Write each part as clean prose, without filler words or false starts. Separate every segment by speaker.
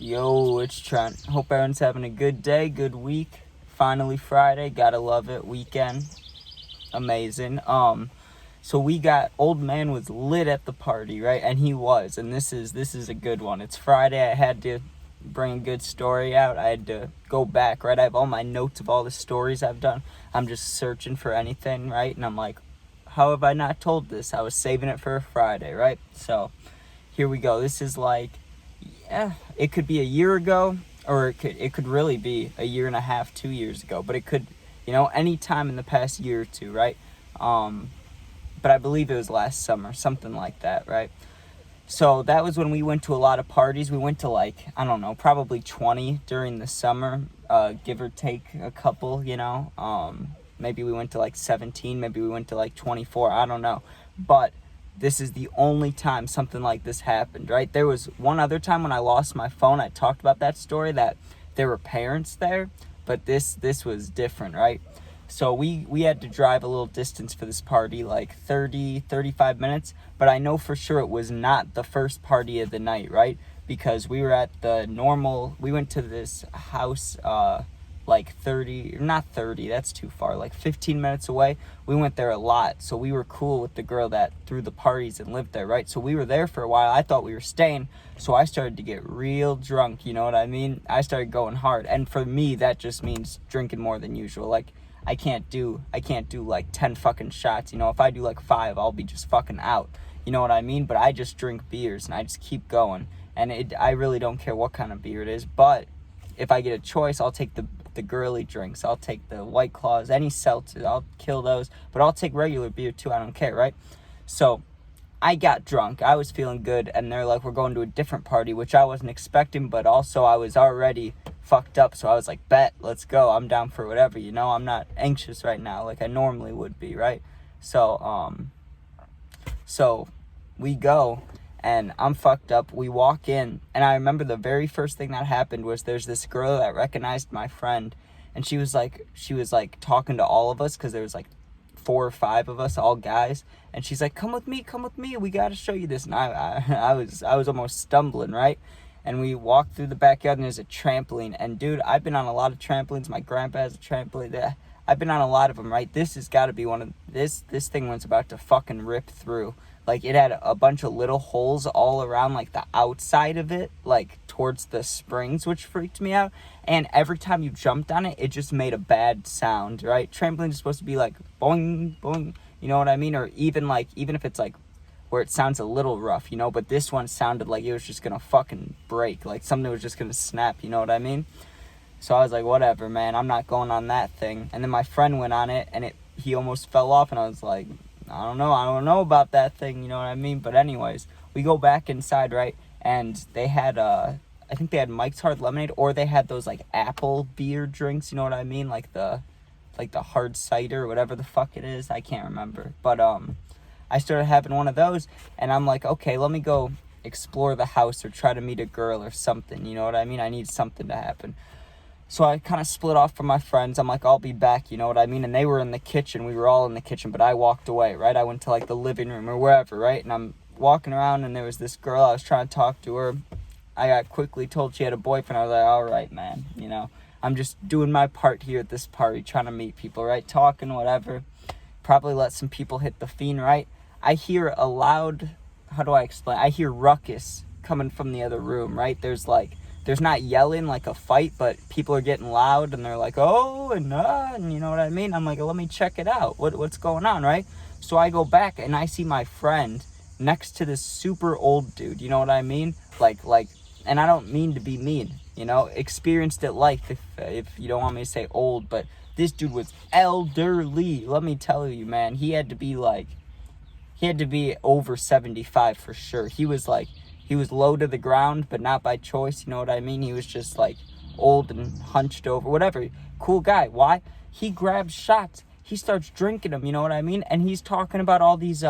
Speaker 1: Yo, it's Trent. Hope everyone's having a good day, good week. Finally Friday, gotta love it. Weekend, amazing. So we got old man was lit at the party, right? And he was, and this is a good one. It's Friday. I had to bring a good story out. I had to go back, right? I have all my notes of all the stories I've done. I'm just searching for anything, right? And I'm like, how have I not told this? I was saving it for a Friday, right? So here we go. This is like, yeah, it could be a year ago, or it could really be a year and a half, 2 years ago. But it could, any time in the past year or two, right? But I believe it was last summer, something like that, right? So that was when we went to a lot of parties. We went to probably 20 during the summer, give or take a couple, Maybe we went to 17, maybe we went to 24, I don't know. But this is the only time something like this happened, right? There was one other time when I lost my phone. I talked about that story, that there were parents there, but this was different, right? So we had to drive a little distance for this party, 35 minutes, but I know for sure it was not the first party of the night, right? Because we were at we went to this house, 30, that's too far, 15 minutes away. We went there a lot, so we were cool with the girl that threw the parties and lived there, right? So we were there for a while. I thought we were staying, so I started to get real drunk, you know what I mean? I started going hard, and for me, that just means drinking more than usual. I can't do 10 fucking shots, if I do 5, I'll be just fucking out, you know what I mean? But I just drink beers, and I just keep going, and I really don't care what kind of beer it is, but if I get a choice, I'll take the girly drinks. I'll take the White Claws, any seltzers. I'll kill those, but I'll take regular beer too. I don't care, right? So I got drunk. I was feeling good, and they're like, we're going to a different party, which I wasn't expecting, but also I was already fucked up, so I was like, bet, let's go. I'm down for whatever, I'm not anxious right now like I normally would be, right? So we go, and I'm fucked up. We walk in, and I remember the very first thing that happened was there's this girl that recognized my friend, and she was talking to all of us, because there was 4 or 5 of us, all guys, and she's like, come with me, we gotta show you this. And I was almost stumbling, right? And we walked through the backyard, and there's a trampoline, and dude, I've been on a lot of trampolines. My grandpa has a trampoline. I've been on a lot of them, right? This has got to be one of this thing was about to fucking rip through. It had a bunch of little holes all around, the outside of it, towards the springs, which freaked me out. And every time you jumped on it, it just made a bad sound, right? Trampoline is supposed to be boing, boing, you know what I mean? Or even if it's where it sounds a little rough, but this one sounded like it was just gonna fucking break, something was just gonna snap, you know what I mean? So I was like, whatever, man, I'm not going on that thing. And then my friend went on it, and he almost fell off, and I was like, I don't know about that thing, you know what I mean? But anyways, we go back inside, right? And they had, I think they had Mike's Hard Lemonade, or they had those, apple beer drinks, you know what I mean? The hard cider, or whatever the fuck it is. I can't remember. But, I started having one of those, and I'm like, okay, let me go explore the house or try to meet a girl or something, you know what I mean? I need something to happen. So I kind of split off from my friends. I'm like, I'll be back, you know what I mean? And they were in the kitchen. We were all in the kitchen, but I walked away, right? I went to the living room or wherever, right? And I'm walking around, and there was this girl. I was trying to talk to her. I got quickly told she had a boyfriend. I was like, all right, man, I'm just doing my part here at this party, trying to meet people, right? Talking, whatever. Probably let some people hit the fiend, right? I hear a loud, how do I explain? I hear ruckus coming from the other room, right? There's not yelling like a fight, but people are getting loud, and they're like, oh, and you know what I mean? I'm like, let me check it out. What's going on, right? So I go back, and I see my friend next to this super old dude, you know what I mean? And I don't mean to be mean, experienced at life, if you don't want me to say old, but this dude was elderly. Let me tell you, man, he had to be over 75 for sure. He was low to the ground, but not by choice, you know what I mean? He was just old and hunched over, whatever. Cool guy. Why? He grabs shots. He starts drinking them, you know what I mean? And he's talking about all these,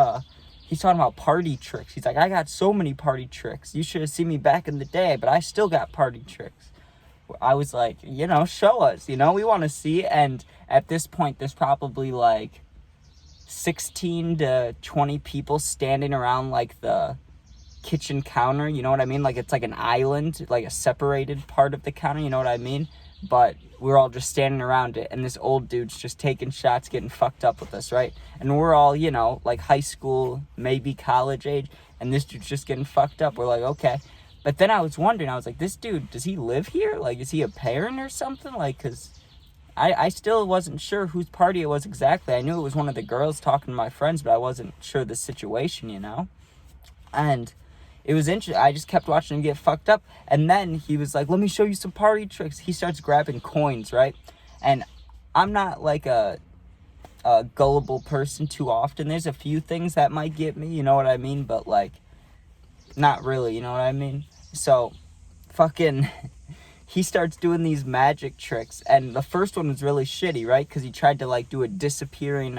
Speaker 1: he's talking about party tricks. He's like, I got so many party tricks. You should have seen me back in the day, but I still got party tricks. I was like, show us, we want to see. And at this point, there's probably 16 to 20 people standing around the kitchen counter, you know what I mean? Like, it's like an island, like a separated part of the counter, you know what I mean? But we're all just standing around it, and this old dude's just taking shots, getting fucked up with us, right? And we're all, you know, like high school, maybe college age, and this dude's just getting fucked up. We're like, okay. But then I was wondering, I was like, this dude, does he live here? Like, is he a parent or something? Like, because I still wasn't sure whose party it was exactly. I knew it was one of the girls talking to my friends, but I wasn't sure the situation, you know? And it was interesting. I just kept watching him get fucked up. And then he was like, let me show you some party tricks. He starts grabbing coins, right? And I'm not like a gullible person too often. There's a few things that might get me, you know what I mean? But, like, not really, you know what I mean? So, fucking, he starts doing these magic tricks. And the first one was really shitty, right? Because he tried to, like, do a disappearing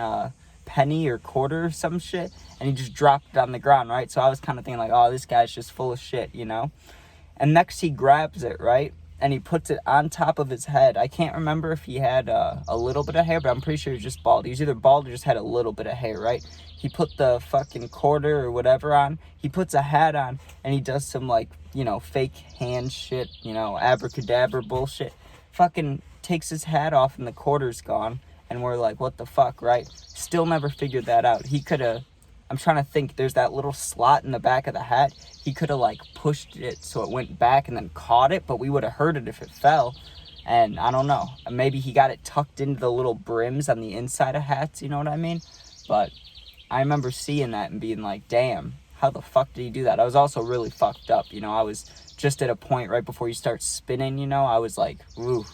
Speaker 1: penny or quarter or some shit, and he just dropped it on the ground, right? So I was kind of thinking like, oh, this guy's just full of shit, you know? And next he grabs it, right? And he puts it on top of his head. I can't remember if he had a little bit of hair, but I'm pretty sure he was just bald. He was either bald or just had a little bit of hair, right? He put the fucking quarter or whatever on. He puts a hat on, and he does some, like, you know, fake hand shit, you know, abracadabra bullshit. Fucking takes his hat off, and the quarter's gone. And we're like, what the fuck, right? Still never figured that out. He could have, I'm trying to think, there's that little slot in the back of the hat. He could have, like, pushed it so it went back and then caught it, but we would have heard it if it fell. And I don't know. Maybe he got it tucked into the little brims on the inside of hats, you know what I mean? But I remember seeing that and being like, damn, how the fuck did he do that? I was also really fucked up, you know? I was just at a point right before you start spinning, you know? I was like, ooh.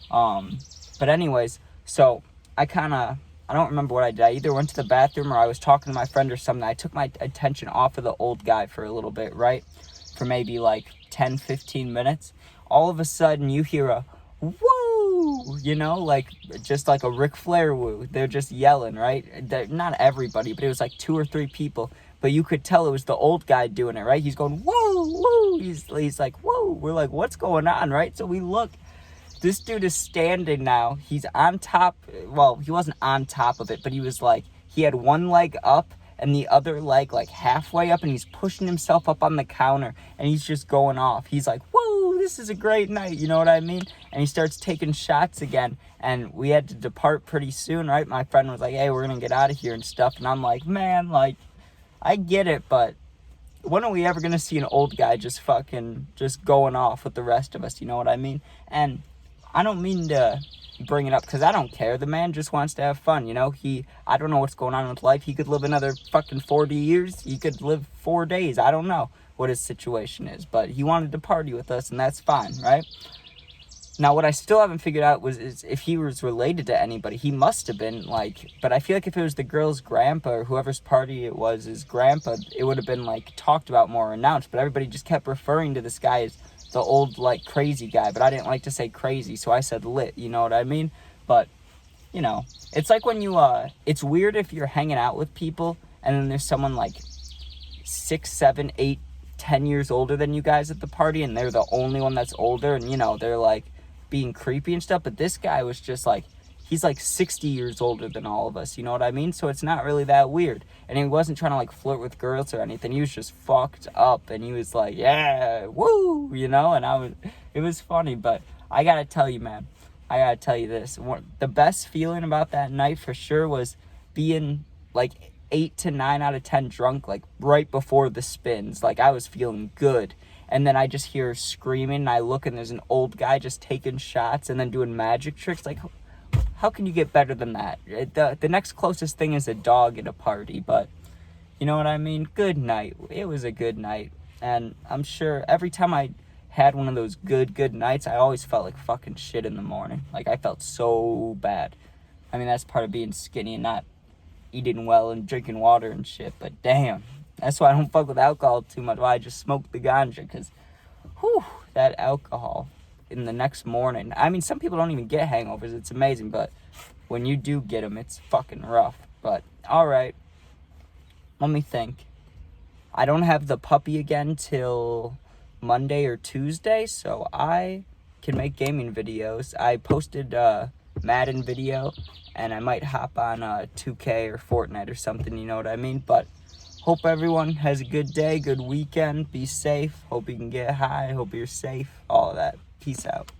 Speaker 1: But anyways, so I don't remember what I did. I either went to the bathroom or I was talking to my friend or something. I took my attention off of the old guy for a little bit, right? For maybe like 10, 15 minutes. All of a sudden you hear a woo, you know, like just like a Ric Flair woo. They're just yelling, right? Not everybody, but it was like 2 or 3 people. But you could tell it was the old guy doing it, right? He's going, woo, woo. He's like, whoa. We're like, what's going on, right? So we look. This dude is standing now. He's on top. Well, he wasn't on top of it, but he was like, he had one leg up and the other leg like halfway up, and he's pushing himself up on the counter, and he's just going off. He's like, whoa, this is a great night. You know what I mean? And he starts taking shots again, and we had to depart pretty soon, right? My friend was like, hey, we're going to get out of here and stuff. And I'm like, man, like, I get it, but when are we ever going to see an old guy just going off with the rest of us? You know what I mean? And I don't mean to bring it up because I don't care. The man just wants to have fun, you know? I don't know what's going on with life. He could live another fucking 40 years. He could live 4 days. I don't know what his situation is, but he wanted to party with us, and that's fine, right? Now, what I still haven't figured out is if he was related to anybody. He must have been, like, but I feel like if it was the girl's grandpa or whoever's party it was, his grandpa, it would have been, like, talked about more, announced, but everybody just kept referring to this guy as the old, like, crazy guy, but I didn't like to say crazy, so I said lit, you know what I mean? But, you know, it's like when you, it's weird if you're hanging out with people, and then there's someone, like, 6, 7, 8, 10 years older than you guys at the party, and they're the only one that's older, and, you know, they're, like, being creepy and stuff, but this guy was just, like, he's, like, 60 years older than all of us, you know what I mean? So it's not really that weird. And he wasn't trying to, like, flirt with girls or anything. He was just fucked up, and he was like, yeah, woo, you know? And it was funny, but I gotta tell you, man, I gotta tell you this. The best feeling about that night for sure was being, like, 8 to 9 out of 10 drunk, like, right before the spins. Like, I was feeling good. And then I just hear screaming, and I look, and there's an old guy just taking shots and then doing magic tricks. Like, how can you get better than that? The next closest thing is a dog at a party, but you know what I mean? Good night. It was a good night. And I'm sure every time I had one of those good nights, I always felt like fucking shit in the morning. Like, I felt so bad. I mean, that's part of being skinny and not eating well and drinking water and shit, but damn. That's why I don't fuck with alcohol too much. Why I just smoke the ganja, because, whew, that alcohol in the next morning. I mean, some people don't even get hangovers. It's amazing, but when you do get them, it's fucking rough. But, alright. Let me think. I don't have the puppy again till Monday or Tuesday, so I can make gaming videos. I posted a Madden video, and I might hop on 2K or Fortnite or something, you know what I mean? But hope everyone has a good day, good weekend. Be safe. Hope you can get high. Hope you're safe. All of that. Peace out.